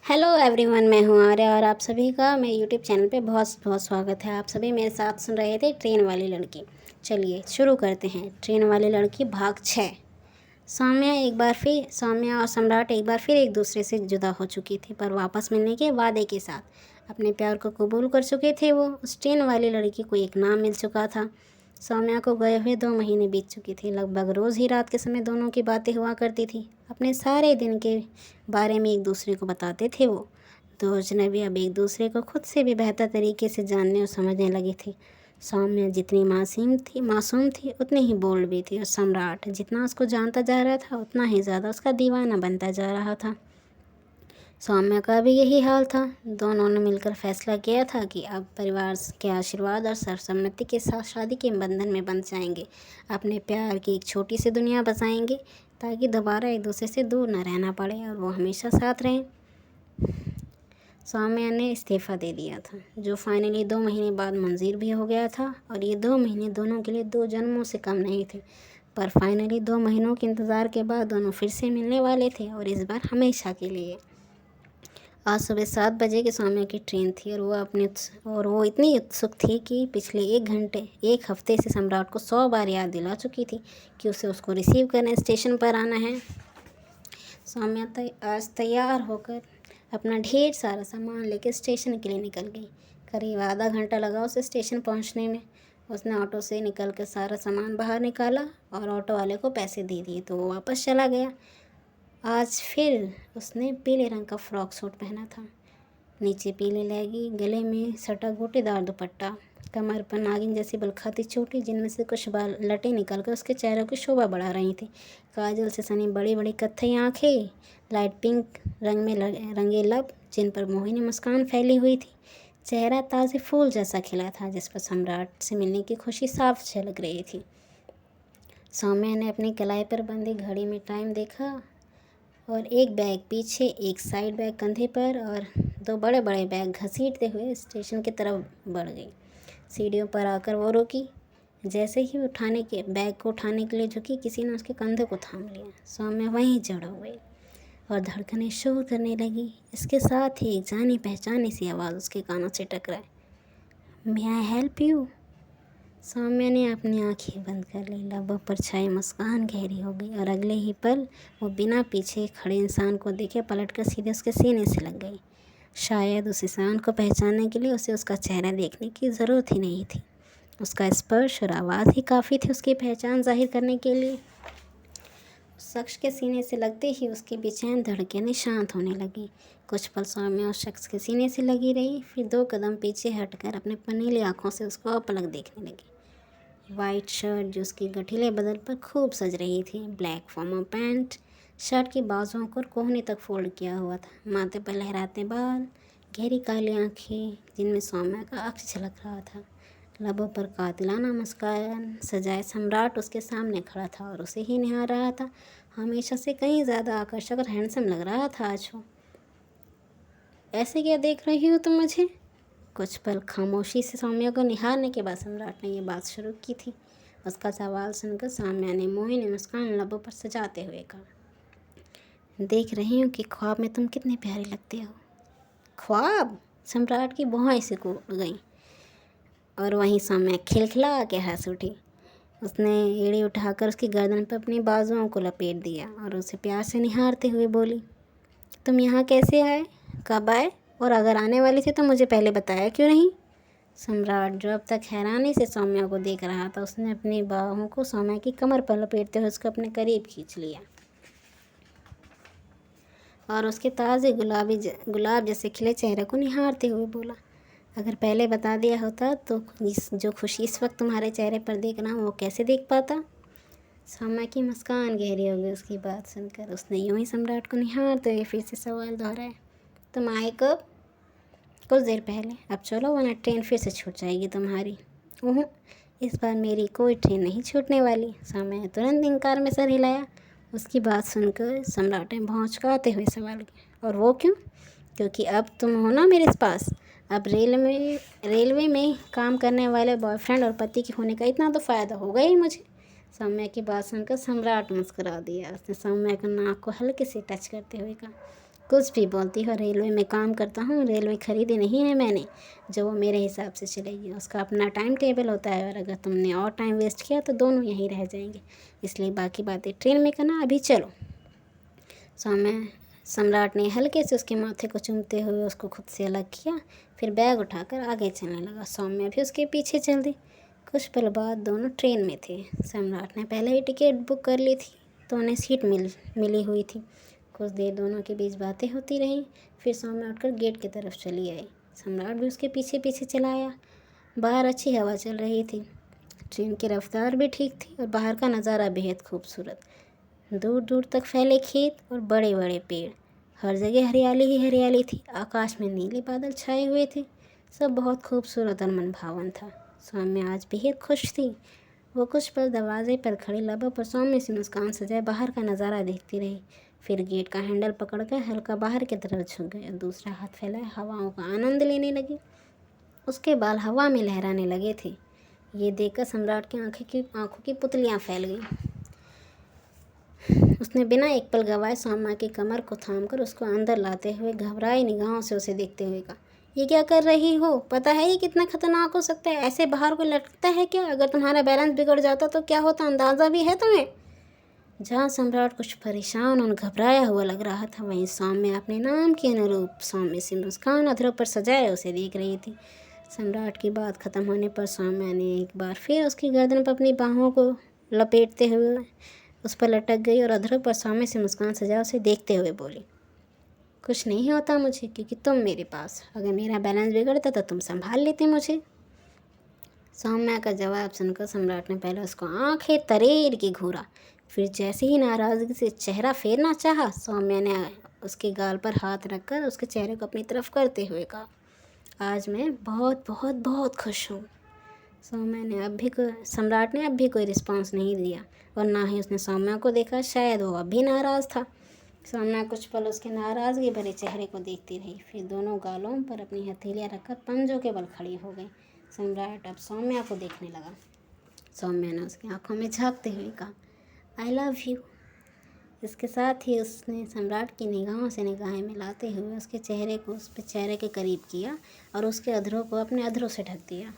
Hello everyone, मैं हूँ आर्या और आप सभी का मेरे यूट्यूब चैनल पे बहुत बहुत स्वागत है। आप सभी मेरे साथ सुन रहे थे ट्रेन वाली लड़की। चलिए शुरू करते हैं। ट्रेन वाली लड़की भाग 6। सौम्या और सम्राट एक बार फिर एक दूसरे से जुदा हो चुकी थी, पर वापस मिलने के वादे के साथ अपने प्यार को कबूल कर चुके थे। वो उस ट्रेन वाली लड़की को एक नाम मिल चुका था। सौम्या को गए हुए 2 महीने बीत चुके थे। लगभग रोज़ ही रात के समय दोनों की बातें हुआ करती थी। अपने सारे दिन के बारे में एक दूसरे को बताते थे। वो 2 अजनबी अब एक दूसरे को खुद से भी बेहतर तरीके से जानने और समझने लगी थी। सौम्या जितनी मासूम थी उतनी ही बोल्ड भी थी, और सम्राट जितना उसको जानता जा रहा था उतना ही ज़्यादा उसका दीवाना बनता जा रहा था। सौम्या का भी यही हाल था। दोनों ने मिलकर फैसला किया था कि अब परिवार के आशीर्वाद और सर्वसम्मति के साथ शादी के बंधन में बंध जाएंगे। अपने प्यार की एक छोटी सी दुनिया बसाएंगे ताकि दोबारा एक दूसरे से दूर न रहना पड़े और वो हमेशा साथ रहें। सौम्या ने इस्तीफ़ा दे दिया था, जो फाइनली 2 महीने बाद मंजूर भी हो गया था। और ये 2 महीने दोनों के लिए 2 जन्मों से कम नहीं थे। पर फाइनली 2 महीनों के इंतज़ार के बाद दोनों फिर से मिलने वाले थे, और इस बार हमेशा के लिए। आज सुबह 7 बजे की सौम्या की ट्रेन थी, और वो इतनी उत्सुक थी कि पिछले 1 हफ्ते से सम्राट को 100 बार याद दिला चुकी थी कि उसे उसको रिसीव करने स्टेशन पर आना है। सौम्या आज तैयार होकर अपना ढेर सारा सामान लेकर स्टेशन के लिए निकल गई। करीब आधा घंटा लगा उसे स्टेशन पहुंचने में। उसने ऑटो से निकल कर सारा सामान बाहर निकाला और ऑटो वाले को पैसे दे दिए, तो वो वापस चला गया। आज फिर उसने पीले रंग का फ्रॉक सूट पहना था। नीचे पीली लहंगी, गले में सटा गोटेदार दुपट्टा, कमर पर नागिन जैसी बलखाती चोटी जिनमें से कुछ बाल लटे निकल कर उसके चेहरे की शोभा बढ़ा रही थी। काजल से सनी बड़ी बड़ी कत्थई आंखें, लाइट पिंक रंग में रंगे लब जिन पर मोहिनी मुस्कान फैली हुई थी। चेहरा ताज़े फूल जैसा खिला था, जिस पर सम्राट से मिलने की खुशी साफ झलक रही थी। सौम्या ने अपनी कलाई पर बंधी घड़ी में टाइम देखा और एक बैग पीछे, एक साइड बैग कंधे पर और 2 बड़े बड़े बैग घसीटते हुए स्टेशन की तरफ बढ़ गई। सीढ़ियों पर आकर वो रुकी। जैसे ही बैग को उठाने के लिए झुकी, किसी ने उसके कंधे को थाम लिया। सौम्या वहीं जड़ हो गई और धड़कनें शोर करने लगी। इसके साथ ही एक जानी पहचानी सी आवाज़ उसके कानों से टकराई, मे आई हेल्प यू। सौम्या ने अपनी आंखें बंद कर ली। लबों पर छाई मुस्कान गहरी हो गई, और अगले ही पल वो बिना पीछे खड़े इंसान को देखे पलटकर सीधे उसके सीने से लग गई। शायद उस इंसान को पहचानने के लिए उसे उसका चेहरा देखने की ज़रूरत ही नहीं थी। उसका स्पर्श और आवाज़ ही काफ़ी थी उसकी पहचान जाहिर करने के लिए। उस शख्स के सीने से लगते ही उसकी बेचैन धड़कनें शांत होने लगी। कुछ पल सौम्या उस शख्स के सीने से लगी रही, फिर 2 कदम पीछे हटकर अपने पनीली आँखों से उसको अपलक देखने लगी। वाइट शर्ट जो उसकी गठीले बदन पर खूब सज रही थी, ब्लैक फॉर्मल पैंट, शर्ट की बाजुओं को कोहनी तक फोल्ड किया हुआ था, माथे पर लहराते बाल, गहरी काली आंखें जिनमें सौम्या का अक्स झलक रहा था, लबों पर कातिलाना मुस्कान सजाए सम्राट उसके सामने खड़ा था और उसे ही निहार रहा था। हमेशा से कहीं ज़्यादा आकर्षक और हैंडसम लग रहा था आज वो। ऐसे क्या देख रही हो तुम मुझे? कुछ पल खामोशी से सौम्या को निहारने के बाद सम्राट ने ये बात शुरू की थी। उसका सवाल सुनकर सौम्या ने मोहिनी मुस्कान लबों पर सजाते हुए कहा, देख रही हूँ कि ख्वाब में तुम कितनी प्यारी लगती हो। ख्वाब? सम्राट की भौहें से कूद गई और वहीं सौम्या खिलखिला के हंस उठी। उसने एड़ी उठाकर उसकी गर्दन पर अपनी बाजुओं को लपेट दिया और उसे प्यार से निहारते हुए बोली, तुम यहाँ कैसे आए, कब आए, और अगर आने वाली थी तो मुझे पहले बताया क्यों नहीं? सम्राट, जो अब तक हैरानी से सौम्या को देख रहा था, उसने अपनी बाहों को सौम्या की कमर पर लपेटते हुए उसको अपने करीब खींच लिया और उसके ताज़े गुलाब जैसे खिले चेहरे को निहारते हुए बोला, अगर पहले बता दिया होता तो जो खुशी इस वक्त तुम्हारे चेहरे पर देख रहा हूँ वो कैसे देख पाता? सौम्या की मुस्कान गहरी हो गई उसकी बात सुनकर। उसने यूं ही सम्राट को निहारते हुए फिर से सवाल दोहराया, तुम आए कब? कुछ देर पहले। अब चलो वरना ट्रेन फिर से छूट जाएगी तुम्हारी। ओह, इस बार मेरी कोई ट्रेन नहीं छूटने वाली। सौम्या ने तुरंत इनकार में सर हिलाया। उसकी बात सुनकर सम्राट ने भौंचकाते हुए सवाल किया, और वो क्यों? क्योंकि अब तुम हो ना मेरे पास। अब रेलवे में काम करने वाले बॉयफ्रेंड और पति के होने का इतना तो फ़ायदा होगा ही मुझे। सौम्या की बात सुनकर सम्राट मुस्कुरा दिया। उसने सौम्या के नाक को हल्के से टच करते हुए कहा, कुछ भी बोलती हो, रेलवे में काम करता हूँ, रेलवे खरीदी नहीं है मैंने जो वो मेरे हिसाब से चलेगी। उसका अपना टाइम टेबल होता है और अगर तुमने और टाइम वेस्ट किया तो दोनों यहीं रह जाएंगे, इसलिए बाकी बातें ट्रेन में करना, अभी चलो। सम्राट ने हल्के से उसके माथे को चूमते हुए उसको खुद से अलग किया, फिर बैग उठाकर आगे चलने लगा। सौम्या भी उसके पीछे चल दी। कुछ पल बाद दोनों ट्रेन में थे। सम्राट ने पहले ही टिकट बुक कर ली थी तो उन्हें सीट मिली हुई थी। कुछ देर दोनों के बीच बातें होती रहीं, फिर सौम्या उठकर गेट की तरफ चली आई। सम्राट भी उसके पीछे पीछे चला आया। बाहर अच्छी हवा चल रही थी, ट्रेन की रफ्तार भी ठीक थी और बाहर का नज़ारा बेहद खूबसूरत। दूर दूर तक फैले खेत और बड़े बड़े पेड़, हर जगह हरियाली ही हरियाली थी। आकाश में नीले बादल छाए हुए थे, सब बहुत खूबसूरत और मनभावन था। सौम्या आज बेहद खुश थी। वो कुछ पल दरवाजे पर खड़े लबों पर सौम्य से मुस्कान सजाए बाहर का नज़ारा देखती रही, फिर गेट का हैंडल पकड़कर हल्का बाहर की तरफ झुक गई और दूसरा हाथ फैलाए हवाओं का आनंद लेने लगी। उसके बाल हवा में लहराने लगे थे। ये देखकर सम्राट की आंखों की पुतलियाँ फैल गईं। उसने बिना एक पल गवाए सौम्या की कमर को थामकर उसको अंदर लाते हुए घबराई निगाहों से उसे देखते हुए कहा, ये क्या कर रही हो? पता है ये कितना खतरनाक हो सकता है? ऐसे बाहर को लटकता है क्या? अगर तुम्हारा बैलेंस बिगड़ जाता तो क्या होता, अंदाज़ा भी है तुम्हें? जहाँ सम्राट कुछ परेशान और घबराया हुआ लग रहा था, वहीं सौम्या अपने नाम के अनुरूप सौम्य से मुस्कान अधरों पर सजाए उसे देख रही थी। सम्राट की बात खत्म होने पर सौम्या ने एक बार फिर उसकी गर्दन पर अपनी बाहों को लपेटते हुए उस पर लटक गई और अधरों पर सौम्य से मुस्कान सजाए उसे देखते हुए बोली, कुछ नहीं होता मुझे, क्योंकि तुम मेरे पास। अगर मेरा बैलेंस बिगड़ता तो तुम संभाल लेते मुझे। सौम्या का जवाब सुनकर सम्राट ने पहले उसको आंखें तरेर के घूरा, फिर जैसे ही नाराज़गी से चेहरा फेरना चाहा, सौम्या ने उसके गाल पर हाथ रखकर उसके चेहरे को अपनी तरफ करते हुए कहा, आज मैं बहुत बहुत बहुत खुश हूँ। सम्राट ने अब भी कोई रिस्पॉन्स नहीं दिया और ना ही उसने सौम्या को देखा। शायद वो अब भी नाराज़ था। सौम्या कुछ पल उसके नाराज़गी भरे चेहरे को देखती रही, फिर दोनों गालों पर अपनी हथेलियाँ रखकर पंजों के बल खड़ी हो गई। सम्राट अब सौम्या को देखने लगा। सौम्या ने उसकी आंखों में झांकते हुए कहा, आई लव यू। इसके साथ ही उसने सम्राट की निगाहों से निगाहें मिलाते हुए उसके चेहरे को उसके चेहरे के करीब किया और उसके अधरों को अपने अधरों से ढक दिया।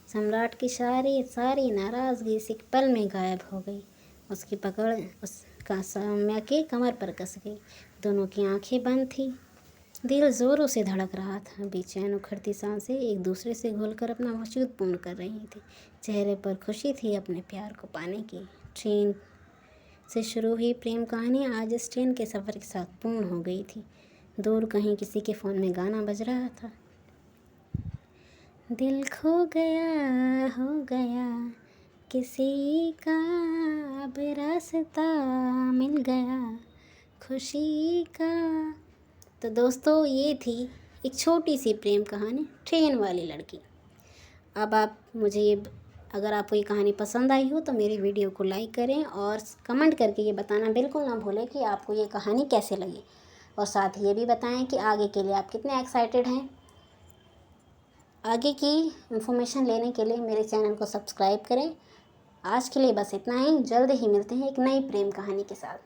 सम्राट की सारी नाराज़गी इस एक पल में गायब हो गई। उसकी पकड़ उसका सौम्या की कमर पर कस गई। दोनों की आंखें बंद थीं, दिल ज़ोरों से धड़क रहा था। बेचैन उखड़ती सांसें एक दूसरे से घुलकर अपना वजूद पूर्ण कर रही थी। चेहरे पर खुशी थी अपने प्यार को पाने की। ट्रेन से शुरू हुई प्रेम कहानी आज इस ट्रेन के सफ़र के साथ पूर्ण हो गई थी। दूर कहीं किसी के फ़ोन में गाना बज रहा था, दिल खो गया हो गया किसी का, अब रास्ता मिल गया खुशी का। तो दोस्तों, ये थी एक छोटी सी प्रेम कहानी, ट्रेन वाली लड़की। अब आप मुझे ये अगर आपको ये कहानी पसंद आई हो तो मेरी वीडियो को लाइक करें और कमेंट करके ये बताना बिल्कुल ना भूलें कि आपको ये कहानी कैसे लगी, और साथ ही ये भी बताएं कि आगे के लिए आप कितने एक्साइटेड हैं। आगे की इन्फॉर्मेशन लेने के लिए मेरे चैनल को सब्सक्राइब करें। आज के लिए बस इतना ही, जल्द ही मिलते हैं एक नई प्रेम कहानी के साथ।